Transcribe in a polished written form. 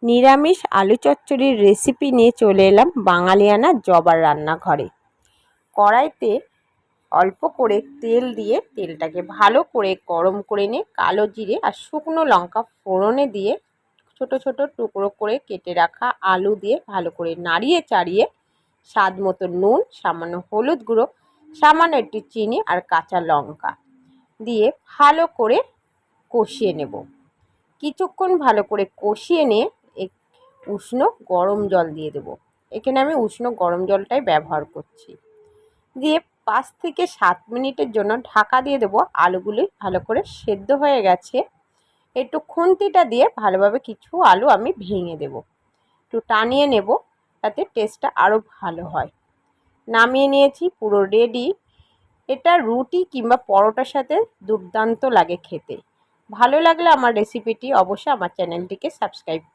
নিরামিষ আলু চচ্চড়ির রেসিপি নিয়ে চলে এলাম বাঙালিয়ানা জবার রান্নাঘরে। কড়াইতে অল্প করে তেল দিয়ে তেলটাকে ভালো করে গরম করে নিয়ে কালো জিরে আর শুকনো লঙ্কা ফোড়নে দিয়ে ছোট ছোট টুকরো করে কেটে রাখা আলু দিয়ে ভালো করে নাড়িয়ে চাড়িয়ে স্বাদ মতো নুন, সামান্য হলুদ গুঁড়ো, সামান্য একটু চিনি আর কাঁচা লঙ্কা দিয়ে ভালো করে কষিয়ে নেব। কিছুক্ষণ ভালো করে কষিয়ে নিয়ে উষ্ণ গরম জল দিয়ে দেবো। এখানে আমি উষ্ণ গরম জলটাই ব্যবহার করছি। দিয়ে 5 থেকে 7 মিনিটের জন্য ঢাকা দিয়ে দেবো। আলুগুলি ভালো করে সেদ্ধ হয়ে গেছে। একটু খুন্তিটা দিয়ে ভালোভাবে কিছু আলু আমি ভেঙে দেব, একটু টানিয়ে নেব, তাতে টেস্টটা আরও ভালো হয়। নামিয়ে নিয়েছি, পুরো রেডি। এটা রুটি কিংবা পরোটার সাথে দুর্দান্ত লাগে খেতে। ভালো লাগলে আমার রেসিপিটি অবশ্যই আমার চ্যানেলটিকে সাবস্ক্রাইব করুন।